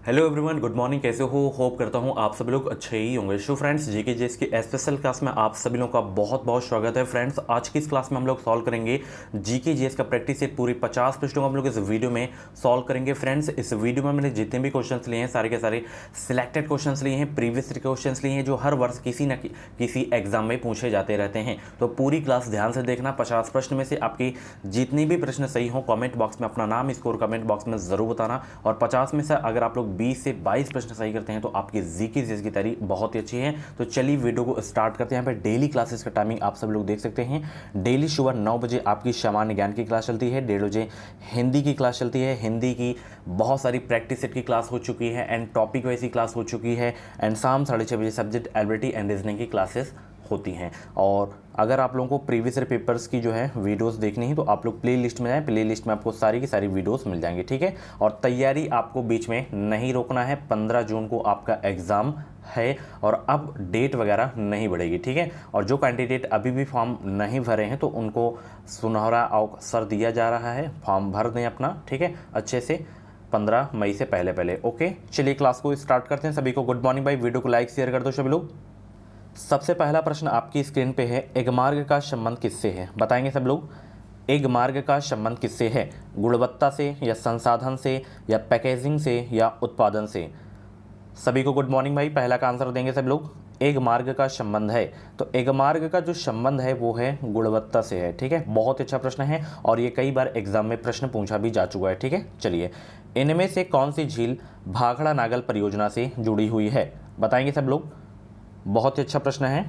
Hello everyone, good morning. कैसे हो? Hope करता हूँ आप सभी लोग अच्छे ही होंगे। सो फ्रेंड्स, जीके जेएस की स्पेशल क्लास में आप सभी लोगों का बहुत बहुत स्वागत है। फ्रेंड्स, आज की इस क्लास में हम लोग सॉल्व करेंगे जीके जेएस का प्रैक्टिस सेट। पूरी 50 प्रश्नों को हम लोग इस वीडियो में सॉल्व करेंगे। फ्रेंड्स, इस वीडियो में मैंने जितने भी क्वेश्चन लिए हैं सारे के सारे सिलेक्टेड क्वेश्चन लिए हैं, प्रीवियस क्वेश्चन लिए हैं, जो हर वर्ष किसी न किसी एग्जाम में पूछे जाते रहते हैं। तो पूरी क्लास ध्यान से देखना। 50 प्रश्न में से आपके जितने भी प्रश्न सही हो कमेंट बॉक्स में अपना नाम स्कोर कमेंट बॉक्स में जरूर बताना। और 50 में से अगर आप लोग 20 से 22 प्रश्न सही करते हैं तो आपकी जीके जेएस की तैयारी बहुत ही अच्छी है। तो चलिए वीडियो को स्टार्ट करते हैं। यहाँ पे डेली क्लासेस का टाइमिंग आप सब लोग देख सकते हैं। डेली सुबह 9 बजे आपकी सामान्य ज्ञान की क्लास चलती है, 1:30 बजे हिंदी की क्लास चलती है। हिंदी की बहुत सारी प्रैक्टिस सेट की क्लास हो चुकी है एंड टॉपिक वाइज की क्लास हो चुकी है। एंड शाम 6:30 बजे सब्जेक्ट एबिलिटी एंड रीजनिंग की क्लासेस होती हैं। और अगर आप लोगों को प्रीवियस पेपर्स की जो है वीडियोस देखनी है तो आप लोग प्ले लिस्ट में जाएं। प्ले लिस्ट में आपको सारी की सारी वीडियोस मिल जाएंगी, ठीक है। और तैयारी आपको बीच में नहीं रोकना है। 15 जून को आपका एग्ज़ाम है और अब डेट वगैरह नहीं बढ़ेगी, ठीक है। और जो कैंडिडेट अभी भी फॉर्म नहीं भरे हैं तो उनको सुनहरा अवसर दिया जा रहा है, फॉर्म भर दें अपना, ठीक है, अच्छे से 15 मई से पहले पहले। ओके, चलिए क्लास को स्टार्ट करते हैं। सभी को गुड मॉर्निंग भाई। वीडियो को लाइक शेयर कर दो सभी लोग। सबसे पहला प्रश्न आपकी स्क्रीन पे है, एक मार्ग का संबंध किससे है? बताएंगे सब लोग। एक मार्ग का संबंध किससे है? गुणवत्ता से या संसाधन से या पैकेजिंग से या उत्पादन से? सभी को गुड मॉर्निंग भाई। पहला का आंसर देंगे सब लोग। एक मार्ग का संबंध है तो एक मार्ग का जो संबंध है वो है गुणवत्ता से है, ठीक है। बहुत अच्छा प्रश्न है और ये कई बार एग्जाम में प्रश्न पूछा भी जा चुका है, ठीक है। चलिए, इनमें से कौन सी झील भाखड़ा नागल परियोजना से जुड़ी हुई है? बताएंगे सब लोग। बहुत ही अच्छा प्रश्न है।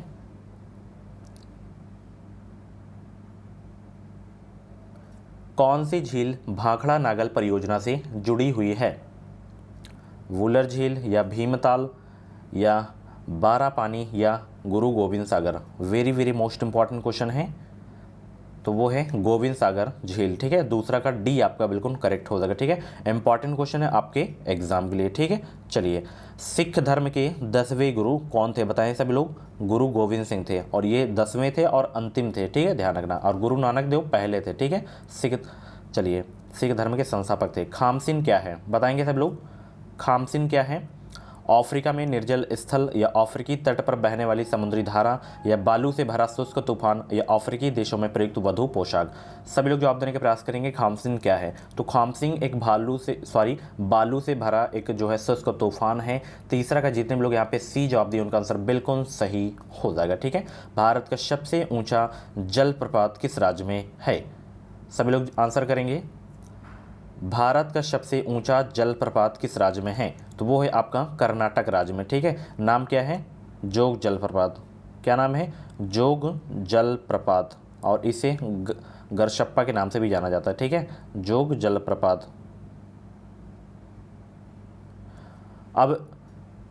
कौन सी झील भाखड़ा नागल परियोजना से जुड़ी हुई है? वुलर झील या भीमताल या बारापानी या Guru Gobind Sagar? Very very most important question है। तो वो है गोविंद सागर झील, ठीक है। दूसरा का डी आपका बिल्कुल करेक्ट हो जाएगा, ठीक है। इंपॉर्टेंट क्वेश्चन है आपके एग्जाम के लिए, ठीक है। चलिए, सिख धर्म के 10वें गुरु कौन थे? बताएं सभी लोग। गुरु गोविंद सिंह थे और ये 10वें थे और अंतिम थे, ठीक है, ध्यान रखना। और गुरु नानक देव पहले थे, ठीक है। सिख, चलिए, सिख धर्म के संस्थापक थे। खामसिन क्या है? बताएंगे सब लोग। खामसिन क्या है? अफ्रीका में निर्जल स्थल या अफ्रीकी तट पर बहने वाली समुद्री धारा या बालू से भरा शुष्क तूफान या अफ्रीकी देशों में प्रयुक्त वधु पोशाक? सभी लोग जवाब देने का प्रयास करेंगे। खामसिन क्या है? तो खामसिन एक बालू से भरा एक जो है शुष्क तूफान है। तीसरा का जितने भी लोग यहाँ पे सी जवाब दिए उनका आंसर बिल्कुल सही हो जाएगा, ठीक है। भारत का सबसे ऊंचा जलप्रपात किस राज्य में है? सभी लोग आंसर करेंगे। भारत का सबसे ऊंचा जलप्रपात किस राज्य में है? तो वो है आपका कर्नाटक राज्य में, ठीक है। नाम क्या है? जोग जलप्रपात। क्या नाम है? जोग जलप्रपात। और इसे गरशप्पा के नाम से भी जाना जाता है, ठीक है, जोग जलप्रपात। अब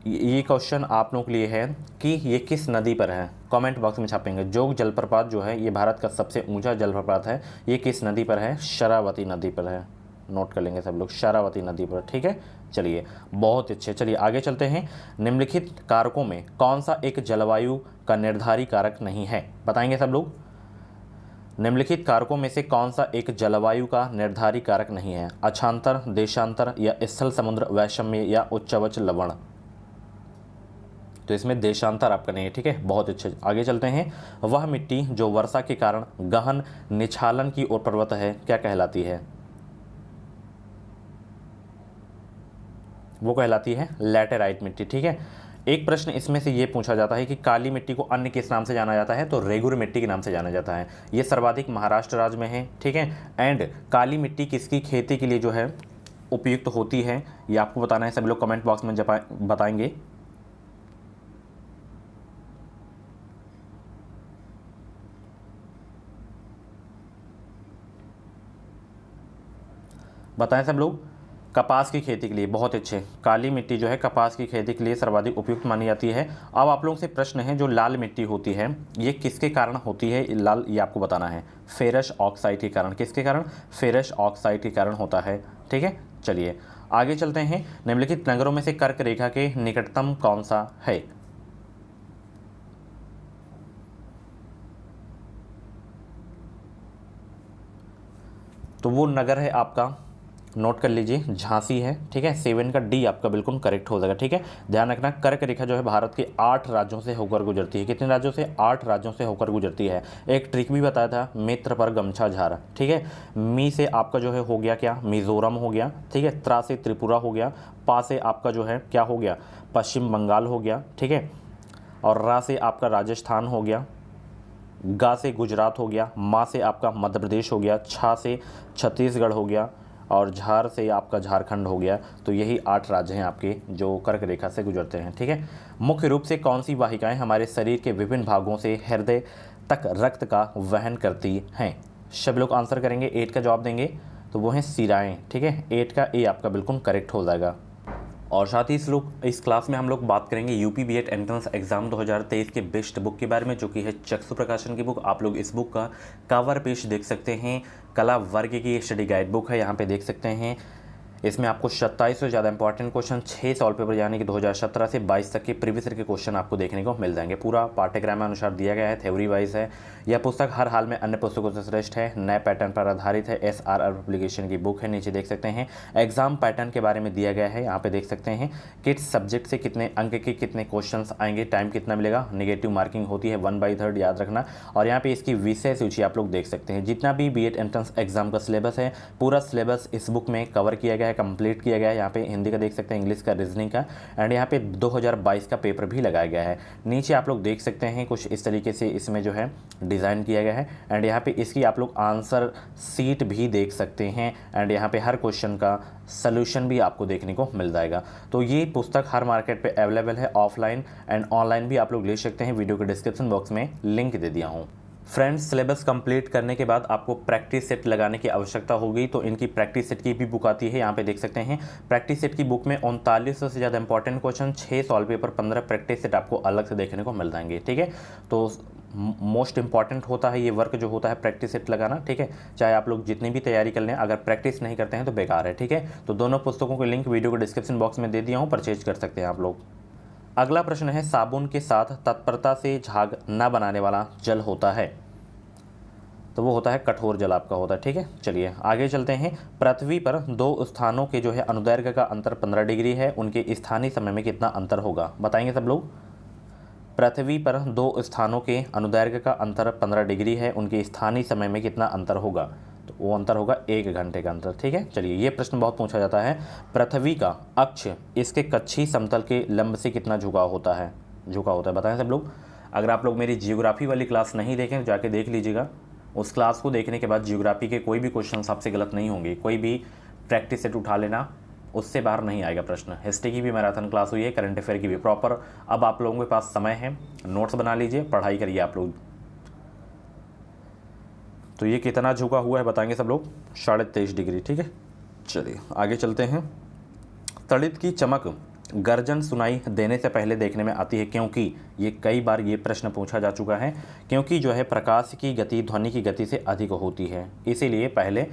ये क्वेश्चन आप लोगों के लिए है कि ये किस नदी पर है? कमेंट बॉक्स में छापेंगे। जोग जलप्रपात जो है ये भारत का सबसे ऊंचा जलप्रपात है। ये किस नदी पर है? शरावती नदी पर है। नोट कर लेंगे सब लोग, शरावती नदी पर, ठीक है। चलिए, बहुत अच्छे। चलिए आगे चलते हैं। निम्नलिखित कारकों में कौन सा एक जलवायु का निर्धारी कारक नहीं है? बताएंगे सब लोग। निम्नलिखित कारकों में से कौन सा एक जलवायु का निर्धारी कारक नहीं है? अक्षांतर, देशांतर या स्थल समुद्र वैषम्य या उच्चवच लवण? तो इसमें देशांतर आपका नहीं है, ठीक है। बहुत अच्छे, आगे चलते हैं। वह मिट्टी जो वर्षा के कारण गहन निछालन की ओर प्रवृत्त है क्या कहलाती है? वो कहलाती है लैटेराइट मिट्टी, ठीक है। एक प्रश्न इसमें से ये पूछा जाता है कि काली मिट्टी को अन्य किस नाम से जाना जाता है? तो रेगुर मिट्टी के नाम से जाना जाता है। ये सर्वाधिक महाराष्ट्र राज्य में है, ठीक है। एंड काली मिट्टी किसकी खेती के लिए जो है उपयुक्त होती है ये आपको बताना है। सभी लोग कमेंट बॉक्स में बताएंगे। बताएं सब लोग। कपास की खेती के लिए। बहुत अच्छे। काली मिट्टी जो है कपास की खेती के लिए सर्वाधिक उपयुक्त मानी जाती है। अब आप लोगों से प्रश्न है, जो लाल मिट्टी होती है ये किसके कारण होती है लाल? ये आपको बताना है। फेरस ऑक्साइड के कारण। किसके कारण? फेरस ऑक्साइड के कारण होता है, ठीक है। चलिए आगे चलते हैं। निम्नलिखित नगरों में से कर्क रेखा के निकटतम कौन सा है? तो वो नगर है आपका नोट कर लीजिए, झांसी है, ठीक है। 7 का डी आपका बिल्कुल करेक्ट हो जाएगा, ठीक है। ध्यान रखना, कर्क रेखा जो है भारत के 8 राज्यों से होकर गुजरती है। कितने राज्यों से? 8 राज्यों से होकर गुजरती है। एक ट्रिक भी बताया था, मित्र पर गमछा झार, ठीक है। मी से आपका जो है हो गया क्या? मिजोरम हो गया, ठीक है। त्रा से त्रिपुरा हो गया, पा से आपका जो है क्या हो गया? पश्चिम बंगाल हो गया, ठीक है। और रा से आपका राजस्थान हो गया, गा से गुजरात हो गया, मा से आपका मध्य प्रदेश हो गया, छा से छत्तीसगढ़ हो गया और झार से आपका झारखंड हो गया। तो यही 8 राज्य हैं आपके जो कर्क रेखा से गुजरते हैं, ठीक है। मुख्य रूप से कौन सी वाहिकाएं हमारे शरीर के विभिन्न भागों से हृदय तक रक्त का वहन करती हैं? सभी लोग आंसर करेंगे, 8 का जवाब देंगे, तो वो हैं शिराएँ, ठीक है। 8 का ए आपका बिल्कुल करेक्ट हो जाएगा। और साथ ही इस क्लास में हम लोग बात करेंगे यूपी बीएड एंट्रेंस एग्जाम 2023 के बेस्ट बुक के बारे में, जो कि है चक्षु प्रकाशन की बुक। आप लोग इस बुक का कवर पेज देख सकते हैं, कला वर्ग की स्टडी गाइड बुक है, यहाँ पे देख सकते हैं। इसमें आपको 27 से ज़्यादा इंपॉर्टेंट क्वेश्चन 6 सॉल्व पेपर यानी कि 2017 से 22 तक के प्रीवियस ईयर के क्वेश्चन आपको देखने को मिल जाएंगे। पूरा पाठ्यक्रम अनुसार दिया गया है, थ्योरी वाइज है। यह पुस्तक हर हाल में अन्य पुस्तकों से श्रेष्ठ है, नए पैटर्न पर आधारित है, SRR पब्लिकेशन की बुक है। नीचे देख सकते हैं एग्जाम पैटर्न के बारे में दिया गया है, यहाँ पे देख सकते हैं किस सब्जेक्ट से कितने अंक के कितने क्वेश्चन आएंगे, टाइम कितना मिलेगा, नेगेटिव मार्किंग होती है 1/3 याद रखना। और यहाँ पे इसकी विषय सूची आप लोग देख सकते हैं। जितना भी बीएड एंट्रेंस एग्जाम का सिलेबस है, पूरा सिलेबस इस बुक में कवर किया गया है, कंप्लीट किया गया है। यहाँ पे हिंदी का देख सकते हैं, इंग्लिश का, रीजनिंग का, एंड यहाँ पे 2022 का पेपर भी लगाया गया है। नीचे आप लोग देख सकते हैं कुछ इस तरीके से इसमें जो है डिज़ाइन किया गया है, एंड यहाँ पे इसकी आप लोग आंसर सीट भी देख सकते हैं, एंड यहाँ पे हर क्वेश्चन का सलूशन भी आपको देखने को मिल जाएगा। तो ये पुस्तक हर मार्केट पे अवेलेबल है, ऑफलाइन एंड ऑनलाइन भी आप लोग ले सकते हैं। वीडियो के डिस्क्रिप्शन बॉक्स में लिंक दे दिया हूँ। फ्रेंड्स, सिलेबस कंप्लीट करने के बाद आपको प्रैक्टिस सेट लगाने की आवश्यकता होगी, तो इनकी प्रैक्टिस सेट की भी बुक आती है, यहाँ पे देख सकते हैं। प्रैक्टिस सेट की बुक में 3900 से ज़्यादा important question, 6 solve paper, 15 practice set आपको अलग से देखने को मिल जाएंगे, ठीक है। तो मोस्ट इंपॉर्टेंट होता है ये वर्क जो होता है प्रैक्टिस सेट लगाना, ठीक है। चाहे आप लोग जितनी भी तैयारी कर लें, अगर प्रैक्टिस नहीं करते हैं तो बेकार है, ठीक है। तो दोनों पुस्तकों के लिंक वीडियो के डिस्क्रिप्शन बॉक्स में दे दिया हूँ, परचेज कर सकते हैं आप लोग। अगला प्रश्न है, साबुन के साथ तत्परता से झाग न बनाने वाला जल होता है, तो वो होता है कठोर जल आपका होता है, ठीक है। चलिए आगे चलते हैं। पृथ्वी पर 2 स्थानों के जो है अनुदैर्घ्य का अंतर 15 डिग्री है, उनके स्थानीय समय में कितना अंतर होगा? बताएंगे सब लोग। पृथ्वी पर 2 स्थानों के अनुदैर्घ्य का अंतर 15 डिग्री है, उनके स्थानीय समय में कितना अंतर होगा? तो वो अंतर होगा 1 घंटे का अंतर, ठीक है। चलिए, ये प्रश्न बहुत पूछा जाता है। पृथ्वी का अक्ष इसके कक्षीय समतल के लंब से कितना झुका होता है? बताएं सब लोग। अगर आप लोग मेरी जियोग्राफी वाली क्लास नहीं देखें तो जाके देख लीजिएगा। उस क्लास को देखने के बाद जियोग्राफी के कोई भी क्वेश्चन आपसे गलत नहीं होंगे। कोई भी प्रैक्टिस सेट उठा लेना, उससे बाहर नहीं आएगा प्रश्न। हिस्ट्री की भी मैराथन क्लास हुई है, करंट अफेयर की भी प्रॉपर। अब आप लोगों के पास समय है, नोट्स बना लीजिए, पढ़ाई करिए आप लोग। तो ये कितना झुका हुआ है बताएंगे सब लोग? 23.5 डिग्री, ठीक है। चलिए आगे चलते हैं। तड़ित की चमक गर्जन सुनाई देने से पहले देखने में आती है, क्योंकि ये कई बार ये प्रश्न पूछा जा चुका है। क्योंकि जो है प्रकाश की गति ध्वनि की गति से अधिक होती है, इसीलिए पहले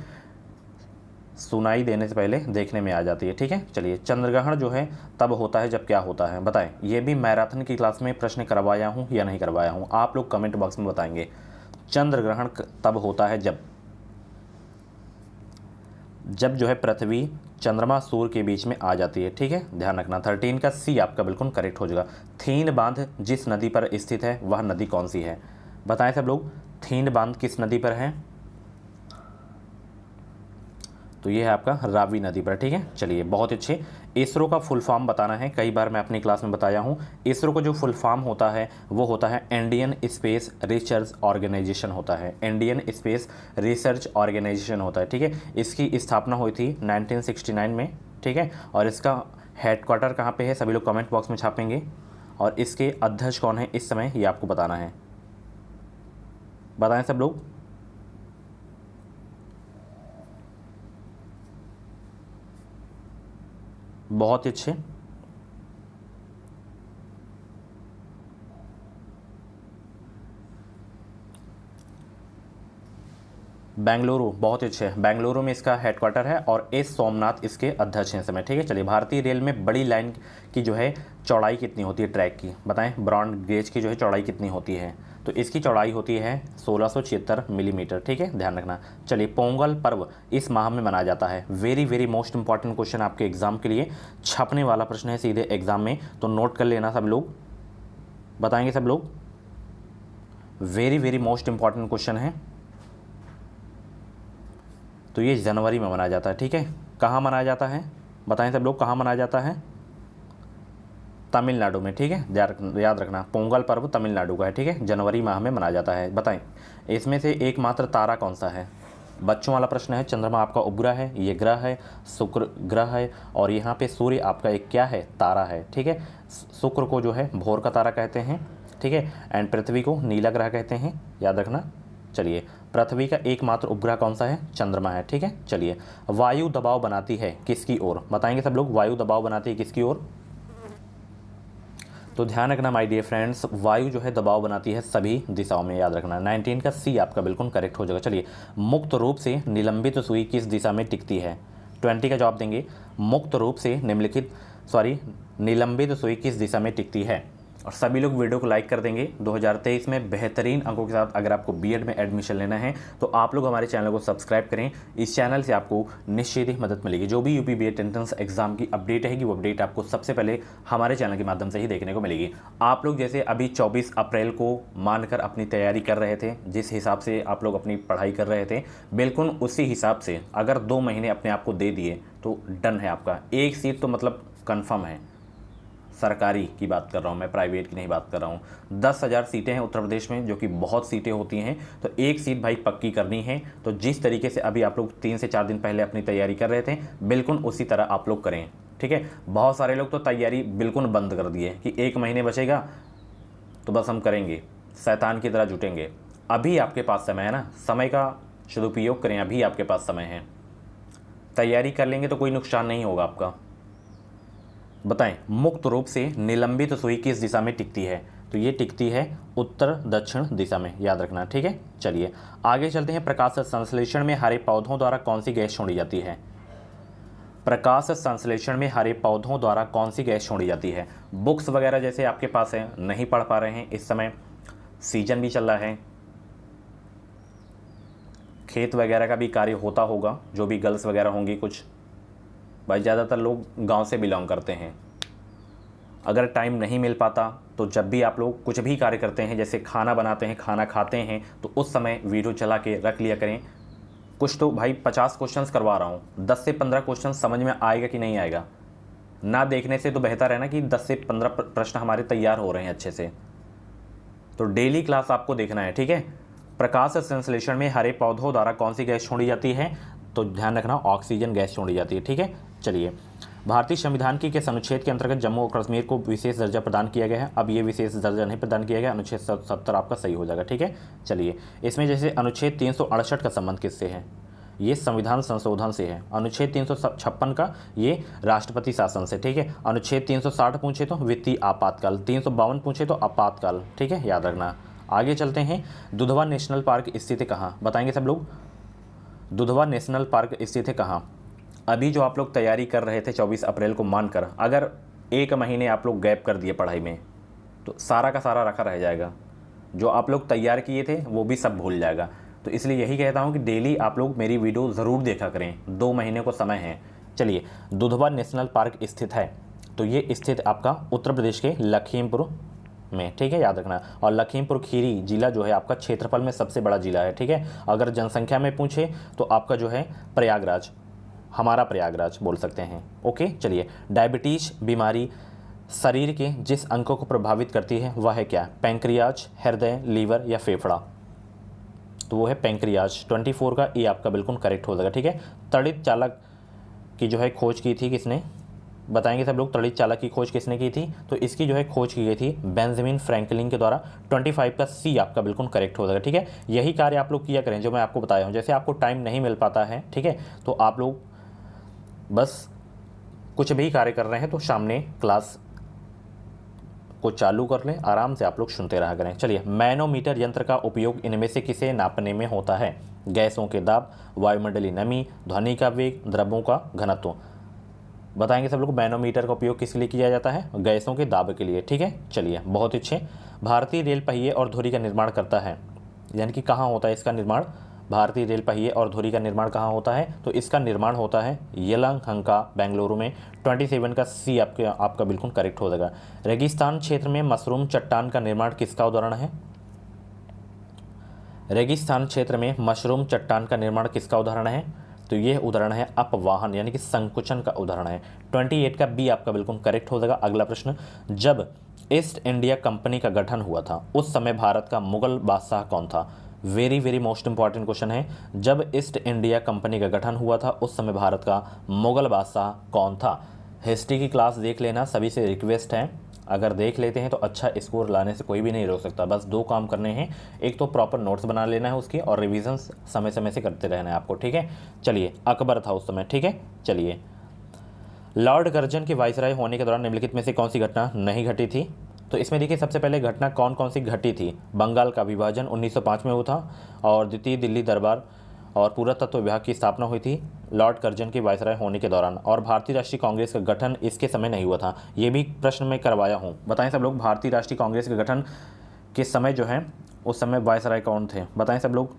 सुनाई देने से पहले देखने में आ जाती है, ठीक है। चलिए, चंद्रग्रहण जो है तब होता है जब क्या होता है? बताएं। ये भी मैराथन की क्लास में प्रश्न करवाया हूँ या नहीं करवाया हूँ? आप लोग कमेंट बॉक्स में बताएंगे। चंद्रग्रहण तब होता है जब जो है पृथ्वी चंद्रमा सूर्य के बीच में आ जाती है, ठीक है। ध्यान रखना। 13 का सी आपका बिल्कुल करेक्ट हो जाएगा। थीन बांध जिस नदी पर स्थित है वह नदी कौन सी है? बताएं सब लोग। थीन बांध किस नदी पर है? तो ये है आपका रावी नदी पर, ठीक है। चलिए, बहुत अच्छे। इसरो का फुल फॉर्म बताना है, कई बार मैं अपनी क्लास में बताया हूँ। इसरो का जो फुल फॉर्म होता है वो होता है इंडियन स्पेस रिसर्च ऑर्गेनाइजेशन होता है। इंडियन स्पेस रिसर्च ऑर्गेनाइजेशन होता है, ठीक है। इसकी स्थापना हुई थी 1969 में, ठीक है। और इसका हेडक्वार्टर कहाँ पे है? सभी लोग कमेंट बॉक्स में छापेंगे। और इसके अध्यक्ष कौन है इस समय, ये आपको बताना है। बताएं सब लोग। बहुत ही अच्छे। बेंगलुरु, बहुत ही अच्छे। बेंगलुरु में इसका हेडक्वार्टर है और एस सोमनाथ इसके अध्यक्ष हैं इस समय, ठीक है। चलिए, भारतीय रेल में बड़ी लाइन की जो है चौड़ाई कितनी होती है ट्रैक की? बताएं। ब्रॉड गेज की जो है चौड़ाई कितनी होती है? तो इसकी चौड़ाई होती है 1676 मिलीमीटर, ठीक है, ध्यान रखना। चलिए, पोंगल पर्व इस माह में मनाया जाता है। Very very most important question आपके एग्जाम के लिए, छपने वाला प्रश्न है सीधे एग्जाम में, तो नोट कर लेना सब लोग, बताएंगे सब लोग। Very very most important question है। तो ये जनवरी में मनाया जाता है, ठीक है। कहाँ मनाया जाता है, बताएं सब लोग, कहाँ मनाया जाता है? तमिलनाडु में, ठीक है, याद रखना, पोंगल पर्व तमिलनाडु का है, ठीक है, जनवरी माह में मनाया जाता है। बताएं, इसमें से एकमात्र तारा कौन सा है? बच्चों वाला प्रश्न है। चंद्रमा आपका उपग्रह है, ये ग्रह है, शुक्र ग्रह है, और यहाँ पे सूर्य आपका एक क्या है? तारा है, ठीक है। शुक्र को जो है भोर का तारा कहते हैं, ठीक है, एंड पृथ्वी को नीला ग्रह कहते हैं, याद रखना। चलिए, पृथ्वी का एकमात्र उपग्रह कौन सा है? चंद्रमा है, ठीक है। चलिए, वायु दबाव बनाती है किसकी ओर? बताएंगे सब लोग, वायु दबाव बनाती है किसकी ओर? तो ध्यान रखना माय डियर फ्रेंड्स, वायु जो है दबाव बनाती है सभी दिशाओं में, याद रखना। 19 का सी आपका बिल्कुल करेक्ट हो जाएगा। चलिए, मुक्त रूप से निलंबित सुई किस दिशा में टिकती है? 20 का जवाब देंगे, मुक्त रूप से निलंबित सुई किस दिशा में टिकती है? और सभी लोग वीडियो को लाइक कर देंगे। 2023 में बेहतरीन अंकों के साथ अगर आपको बीएड में एडमिशन लेना है तो आप लोग हमारे चैनल को सब्सक्राइब करें। इस चैनल से आपको निश्चित ही मदद मिलेगी। जो भी यूपी बीएड एंट्रेंस एग्जाम की अपडेट रहेगी वो अपडेट आपको सबसे पहले हमारे चैनल के माध्यम से ही देखने को मिलेगी। आप लोग जैसे अभी 24 अप्रैल को मानकर अपनी तैयारी कर रहे थे, जिस हिसाब से आप लोग अपनी पढ़ाई कर रहे थे, बिल्कुल उसी हिसाब से अगर 2 महीने अपने आप को दे दिए तो डन है आपका। एक सीट तो मतलब कन्फर्म है। सरकारी की बात कर रहा हूँ मैं, प्राइवेट की नहीं बात कर रहा हूँ। 10,000 सीटें हैं उत्तर प्रदेश में, जो कि बहुत सीटें होती हैं, तो एक सीट भाई पक्की करनी है। तो जिस तरीके से अभी आप लोग 3 से 4 दिन पहले अपनी तैयारी कर रहे थे, बिल्कुल उसी तरह आप लोग करें, ठीक है। बहुत सारे लोग तो तैयारी बिल्कुल बंद कर दिए कि 1 महीने बचेगा तो बस हम करेंगे, शैतान की तरह जुटेंगे। अभी आपके पास समय है ना, समय का सदुपयोग करें, अभी आपके पास समय है, तैयारी कर लेंगे तो कोई नुकसान नहीं होगा आपका। बताएं, मुक्त रूप से निलंबित सुई किस दिशा में टिकती है? तो ये टिकती है उत्तर दक्षिण दिशा में, याद रखना, ठीक है। चलिए, आगे चलते हैं। प्रकाश संश्लेषण में हरे पौधों द्वारा कौन सी गैस छोड़ी जाती है? प्रकाश संश्लेषण में हरे पौधों द्वारा कौन सी गैस छोड़ी जाती है? बुक्स वगैरह जैसे आपके पास है, नहीं पढ़ पा रहे हैं, इस समय सीजन भी चल रहा है, खेत वगैरह का भी कार्य होता होगा, जो भी गर्ल्स वगैरह होंगी कुछ, भाई ज़्यादातर लोग गांव से बिलोंग करते हैं। अगर टाइम नहीं मिल पाता तो जब भी आप लोग कुछ भी कार्य करते हैं, जैसे खाना बनाते हैं, खाना खाते हैं, तो उस समय वीडियो चला के रख लिया करें। कुछ तो भाई 50 क्वेश्चंस करवा रहा हूँ, 10 से 15 क्वेश्चन समझ में आएगा कि नहीं आएगा? ना देखने से तो बेहतर है ना कि 10 से 15 प्रश्न हमारे तैयार हो रहे हैं अच्छे से। तो डेली क्लास आपको देखना है, ठीक है। प्रकाश संश्लेषण में हरे पौधों द्वारा कौन सी गैस छोड़ी जाती है? तो ध्यान रखना, ऑक्सीजन गैस छोड़ी जाती है, ठीक है। चलिए, भारतीय संविधान की किस अनुच्छेद के अंतर्गत जम्मू और कश्मीर को विशेष दर्जा प्रदान किया गया है? अब ये विशेष दर्जा नहीं प्रदान किया गया, अनुच्छेद 70 आपका सही हो जाएगा, ठीक है। चलिए, इसमें जैसे अनुच्छेद 368 का संबंध किससे है? ये संविधान संशोधन से है। अनुच्छेद 356 का ये राष्ट्रपति शासन से, ठीक है। अनुच्छेद 360 पूछे तो वित्तीय आपातकाल, 352 पूछे तो आपातकाल, ठीक है, याद रखना। आगे चलते हैं। दुधवा नेशनल पार्क स्थित है कहाँ? बताएंगे सब लोग, दुधवा नेशनल पार्क स्थित है कहाँ? अभी जो आप लोग तैयारी कर रहे थे 24 अप्रैल को मानकर, अगर 1 महीने आप लोग गैप कर दिए पढ़ाई में तो सारा का सारा रखा रह जाएगा। जो आप लोग तैयार किए थे वो भी सब भूल जाएगा। तो इसलिए यही कहता हूँ कि डेली आप लोग मेरी वीडियो ज़रूर देखा करें, 2 महीने को समय है। चलिए, दुधवा नेशनल पार्क स्थित है, तो ये स्थित आपका उत्तर प्रदेश के लखीमपुर में, ठीक है, याद रखना। और लखीमपुर खीरी जिला जो है आपका क्षेत्रफल में सबसे बड़ा जिला है, ठीक है। अगर जनसंख्या में पूछे तो आपका जो है प्रयागराज, हमारा प्रयागराज बोल सकते हैं, ओके। चलिए, डायबिटीज बीमारी शरीर के जिस अंगों को प्रभावित करती है वह है क्या? पैंक्रियाज, हृदय, लीवर या फेफड़ा? तो वो है पैंक्रियाज। 24 का ए आपका बिल्कुल करेक्ट हो जाएगा, ठीक है। तड़ित चालक की जो है खोज की थी किसने? बताएंगे सब लोग, तड़ित चालक की खोज किसने की थी? तो इसकी जो है खोज की गई थी बेंजामिन फ्रैंकलिन के द्वारा। 25 का सी आपका बिल्कुल करेक्ट हो जाएगा, ठीक है। यही कार्य आप लोग किया करें जो मैं आपको बताया हूँ। जैसे आपको टाइम नहीं मिल पाता है, ठीक है, तो आप लोग बस कुछ भी कार्य कर रहे हैं तो सामने क्लास को चालू कर लें, आराम से आप लोग सुनते रहा करें। चलिए, मैनोमीटर यंत्र का उपयोग इनमें से किसे नापने में होता है? गैसों के दाब, वायुमंडलीय नमी, ध्वनि का वेग, द्रव्यों का घनत्व। बताएंगे सब लोग मैनोमीटर का उपयोग किस लिए किया जाता है, गैसों के दाब के लिए। ठीक है, चलिए बहुत अच्छे। भारतीय रेल पहिए और धुरी का निर्माण करता है, यानी कि कहाँ होता है इसका निर्माण, भारतीय रेल पहिए और धुरी का निर्माण कहाँ होता है, तो इसका निर्माण होता है यलहंका बेंगलुरु में। 27 का सी आपका बिल्कुल करेक्ट हो जाएगा। रेगिस्तान क्षेत्र में मशरूम चट्टान का निर्माण किसका उदाहरण है, रेगिस्तान क्षेत्र में मशरूम चट्टान का निर्माण किसका उदाहरण है, तो यह उदाहरण है अपवाहन यानी कि संकुचन का उदाहरण है। 28 का बी आपका बिल्कुल करेक्ट हो जाएगा। अगला प्रश्न, जब ईस्ट इंडिया कंपनी का गठन हुआ था उस समय भारत का मुगल बादशाह कौन था। Very very most important question है। जब ईस्ट इंडिया कंपनी का गठन हुआ था उस समय भारत का मुगल बादशाह कौन था। हिस्ट्री की क्लास देख लेना, सभी से रिक्वेस्ट है, अगर देख लेते हैं तो अच्छा स्कोर लाने से कोई भी नहीं रोक सकता। बस 2 काम करने हैं, एक तो प्रॉपर नोट्स बना लेना है उसकी, और रिवीजन समय समय से करते रहना है आपको। ठीक है, चलिए अकबर था उस समय। ठीक है, चलिए लॉर्ड कर्जन के वाइसराय होने के दौरान निम्नलिखित में से कौन सी घटना नहीं घटी थी। तो इसमें देखिए सबसे पहले घटना कौन कौन सी घटी थी। बंगाल का विभाजन 1905 में हुआ था, और द्वितीय दिल्ली दरबार और पुरातत्व विभाग की स्थापना हुई थी लॉर्ड कर्जन के वायसराय होने के दौरान, और भारतीय राष्ट्रीय कांग्रेस का गठन इसके समय नहीं हुआ था। ये भी प्रश्न में करवाया हूँ। बताएं सब लोग, भारतीय राष्ट्रीय कांग्रेस के गठन के समय जो है उस समय वायसराय कौन थे, बताएं सब लोग।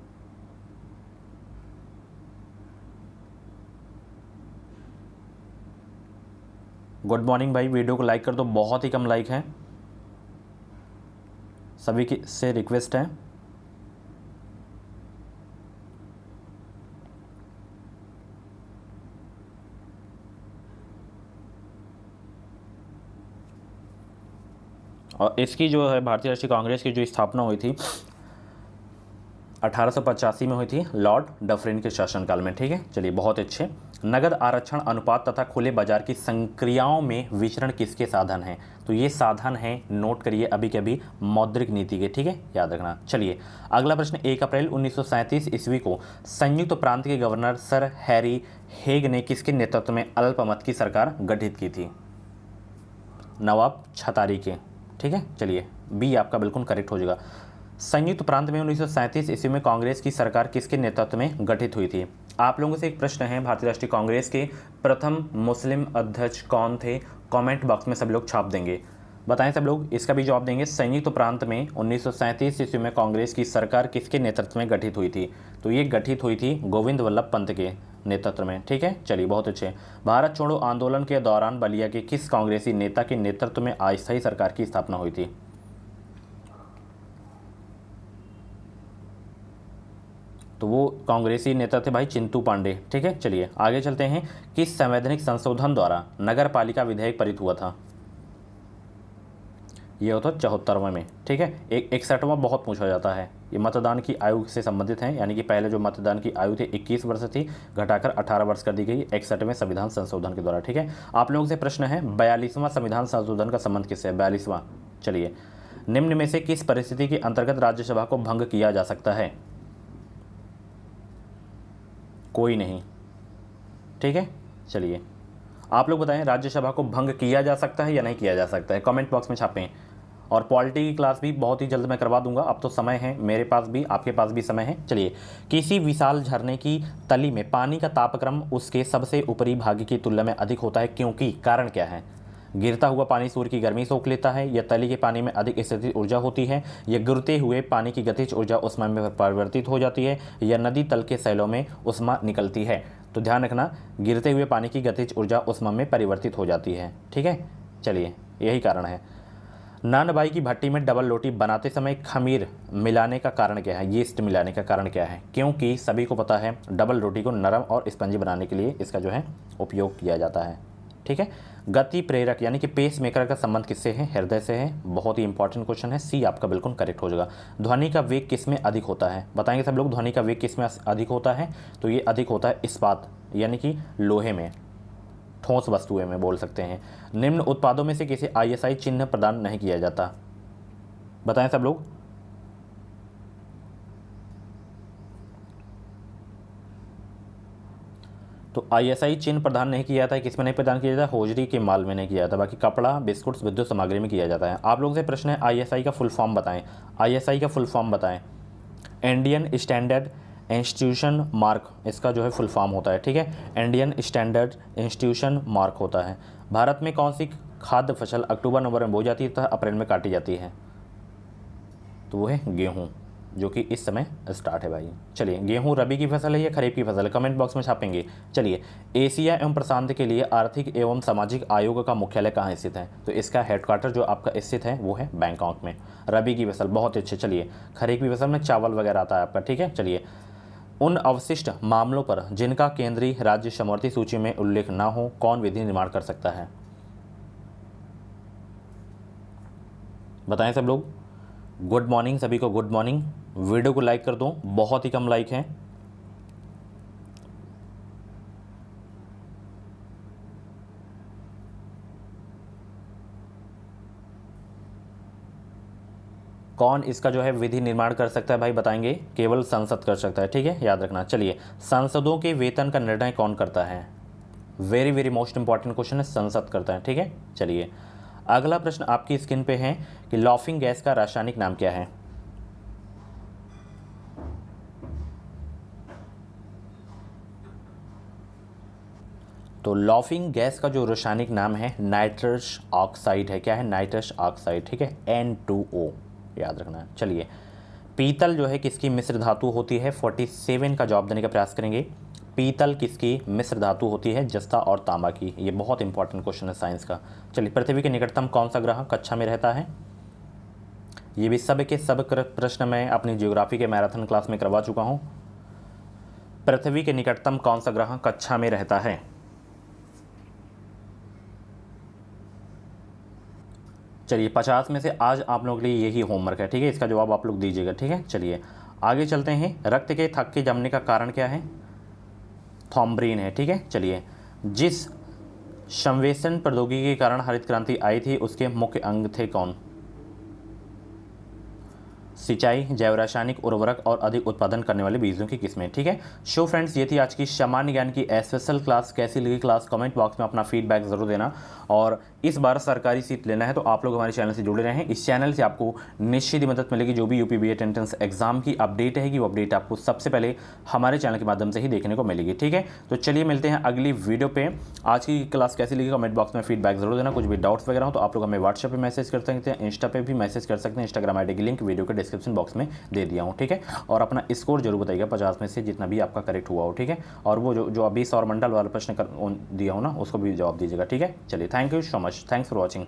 गुड मॉर्निंग भाई, वीडियो को लाइक कर दो, बहुत ही कम लाइक हैं, सभी की से रिक्वेस्ट है। और इसकी जो है भारतीय राष्ट्रीय कांग्रेस की जो स्थापना हुई थी 1885 में हुई थी लॉर्ड डफरिन के शासनकाल में। ठीक है, चलिए बहुत अच्छे। नगद आरक्षण अनुपात तथा खुले बाजार की संक्रियाओं में विचरण किसके साधन हैं, तो ये साधन हैं, नोट करिए अभी के अभी, मौद्रिक नीति के। ठीक है, याद रखना। चलिए अगला प्रश्न, 1 अप्रैल 1937 ईस्वी को संयुक्त प्रांत के गवर्नर सर हैरी हेग ने किसके नेतृत्व में अल्पमत की सरकार गठित की थी, नवाब छतारी के। ठीक है, चलिए बी आपका बिल्कुल करेक्ट हो जाएगा। संयुक्त प्रांत में 1937 ईस्वी में कांग्रेस की सरकार किसके नेतृत्व में गठित हुई थी। आप लोगों से एक प्रश्न है, भारतीय राष्ट्रीय कांग्रेस के प्रथम मुस्लिम अध्यक्ष कौन थे, कमेंट बॉक्स में सब लोग छाप देंगे, बताएं सब लोग, इसका भी जवाब देंगे। संयुक्त प्रांत में 1937 ईस्वी में कांग्रेस की सरकार किसके नेतृत्व में गठित हुई थी, तो ये गठित हुई थी गोविंद वल्लभ पंत के नेतृत्व में। ठीक है, चलिए बहुत अच्छे। भारत छोड़ो आंदोलन के दौरान बलिया के किस कांग्रेसी नेता के नेतृत्व में अस्थायी सरकार की स्थापना हुई थी, तो वो कांग्रेसी नेता थे भाई चिंतू पांडे। ठीक है, चलिए आगे चलते हैं। किस संवैधानिक संशोधन द्वारा नगर पालिका विधेयक पारित हुआ था, ये होता 74वें में। ठीक है, 61वां बहुत पूछा जाता है, ये मतदान की आयु से संबंधित है, यानी कि पहले जो मतदान की आयु थी 21 वर्ष थी, घटाकर 18 वर्ष कर दी गई 61वें संविधान संशोधन के द्वारा। ठीक है, आप लोगों से प्रश्न है 42वां संविधान संशोधन का संबंध किससे है, 42वां। चलिए, निम्न में से किस परिस्थिति के अंतर्गत राज्यसभा को भंग किया जा सकता है, कोई नहीं। ठीक है, चलिए आप लोग बताएं, राज्यसभा को भंग किया जा सकता है या नहीं किया जा सकता है, कमेंट बॉक्स में छापें। और पॉलिटी की क्लास भी बहुत ही जल्द मैं करवा दूंगा, अब तो समय है मेरे पास भी, आपके पास भी समय है। चलिए, किसी विशाल झरने की तली में पानी का तापक्रम उसके सबसे ऊपरी भाग की तुलना में अधिक होता है, क्योंकि कारण क्या है। गिरता हुआ पानी सूर्य की गर्मी सोख लेता है, या तली के पानी में अधिक स्थितिज ऊर्जा होती है, या गिरते हुए पानी की गतिज ऊर्जा उष्मा में परिवर्तित हो जाती है, या नदी तल के सैलों में उष्मा निकलती है। तो ध्यान रखना, गिरते हुए पानी की गतिज ऊर्जा उष्मा में परिवर्तित हो जाती है। ठीक है, चलिए यही कारण है। नानबाई की भट्टी में डबल रोटी बनाते समय खमीर मिलाने का कारण क्या है, यीस्ट मिलाने का कारण क्या है, क्योंकि सभी को पता है डबल रोटी को नरम और स्पंजी बनाने के लिए इसका जो है उपयोग किया जाता है। ठीक है, गति प्रेरक यानी कि पेस मेकर का संबंध किससे है, हृदय से है। बहुत ही इंपॉर्टेंट क्वेश्चन है, सी आपका बिल्कुल करेक्ट हो जाएगा। ध्वनि का वेग किस में अधिक होता है, बताएंगे सब लोग, ध्वनि का वेग किस में अधिक होता है, तो ये अधिक होता है इस्पात यानी कि लोहे में, ठोस वस्तुएं में बोल सकते हैं। निम्न उत्पादों में से किसी ISI चिन्ह प्रदान नहीं किया जाता, बताएं सब लोग। तो ISI चिन्ह प्रदान नहीं किया जाता है, किस में नहीं प्रदान किया जाता है, होजरी के माल में नहीं किया जाता, बाकी कपड़ा, बिस्कुट्स, विद्युत सामग्री में किया जाता है। आप लोगों से प्रश्न है ISI का फुल फॉर्म बताएं, ISI का फुल फॉर्म बताएं। इंडियन स्टैंडर्ड इंस्टीट्यूशन मार्क इसका जो है फुल फॉर्म होता है, ठीक है। इंडियन स्टैंडर्ड इंस्टीट्यूशन मार्क होता है। भारत में कौन सी खाद्य फसल अक्टूबर नवंबर में बोई जाती है तथा अप्रैल में काटी जाती है? तो वो है गेहूँ, जो कि इस समय स्टार्ट है भाई। चलिए, गेहूं रबी की फसल है या खरीफ की फसल है? कमेंट बॉक्स में छापेंगे। चलिए, एशिया एवं प्रशांत के लिए आर्थिक एवं सामाजिक आयोग का मुख्यालय कहाँ स्थित है? तो इसका हेडक्वार्टर जो आपका स्थित है वो है बैंकॉक में। रबी की फसल बहुत अच्छे। चलिए, खरीफ की फसल में चावल वगैरह आता है आपका, ठीक है। चलिए, उन अवशिष्ट मामलों पर जिनका केंद्रीय राज्य समवर्ती सूची में उल्लेख न हो कौन विधि निर्माण कर सकता है? बताएं सब लोग। गुड मॉर्निंग सभी को, गुड मॉर्निंग। वीडियो को लाइक कर दो, बहुत ही कम लाइक हैं। कौन इसका जो है विधि निर्माण कर सकता है भाई? बताएंगे। केवल संसद कर सकता है, ठीक है, याद रखना। चलिए, सांसदों के वेतन का निर्णय कौन करता है? Very very most important question है, संसद करता है, ठीक है। चलिए, अगला प्रश्न आपकी स्क्रीन पे है कि लॉफिंग गैस का रासायनिक नाम क्या है? तो लॉफिंग गैस का जो रासायनिक नाम है नाइट्रस ऑक्साइड है। क्या है? नाइट्रस ऑक्साइड, ठीक है, N2O, याद रखना है। चलिए, पीतल जो है किसकी मिश्र धातु होती है? 47 का जवाब देने का प्रयास करेंगे। पीतल किसकी मिश्र धातु होती है? जस्ता और तांबा की। ये बहुत इंपॉर्टेंट क्वेश्चन है साइंस का। चलिए, पृथ्वी के निकटतम कौन सा ग्रह कक्षा में रहता है? ये भी सब के सब प्रश्न मैं अपनी ज्योग्राफी के मैराथन क्लास में करवा चुका हूँ। पृथ्वी के निकटतम कौन सा ग्रह कक्षा में रहता है? चलिए, 50 में से आज आप लोगों के लिए यही होमवर्क है, ठीक है। इसका जवाब आप लोग दीजिएगा, ठीक है। चलिए, आगे चलते हैं। रक्त के थक्के के जमने का कारण क्या है? थॉम्ब्रिन है, ठीक है। चलिए, जिस संवेशन प्रौद्योगिकी के कारण हरित क्रांति आई थी उसके मुख्य अंग थे कौन? सिंचाई, जैव रासायनिक उर्वरक और अधिक उत्पादन करने वाले बीजों की किस्में, ठीक है। सो फ्रेंड्स, ये थी आज की सामान्य ज्ञान की स्पेशल क्लास। कैसी लगी क्लास? कमेंट बॉक्स में अपना फीडबैक जरूर देना। और इस बार सरकारी सीट लेना है तो आप लोग हमारे चैनल से जुड़े रहें। इस चैनल से आपको निश्चित ही मदद मिलेगी। जो भी यूपी बीएड एंट्रेंस एग्जाम की अपडेट रहेगी वो अपडेट आपको सबसे पहले हमारे चैनल के माध्यम से ही देखने को मिलेगी, ठीक है। तो चलिए, मिलते हैं अगली वीडियो पे। आज की क्लास कैसी लगी कमेंट बॉक्स में फीडबैक जरूर देना। कुछ भी डाउट्स वगैरह हो तो आप लोग हमें व्हाट्सएप पे मैसेज कर सकते हैं, इंस्टा पे भी मैसेज कर सकते हैं। इंस्टाग्राम आईडी की लिंक वीडियो के डिस्क्रिप्शन बॉक्स में दे दिया हूँ, ठीक है। और अपना स्कोर जरूर बताइएगा 50 में से जितना भी आपका करेक्ट हुआ हो, ठीक है। और वो जो अभी सौरमंडल वाला प्रश्न दिया हो ना, उसको भी जवाब दीजिएगा, ठीक है। चलिए, thank you so much, thanks for watching.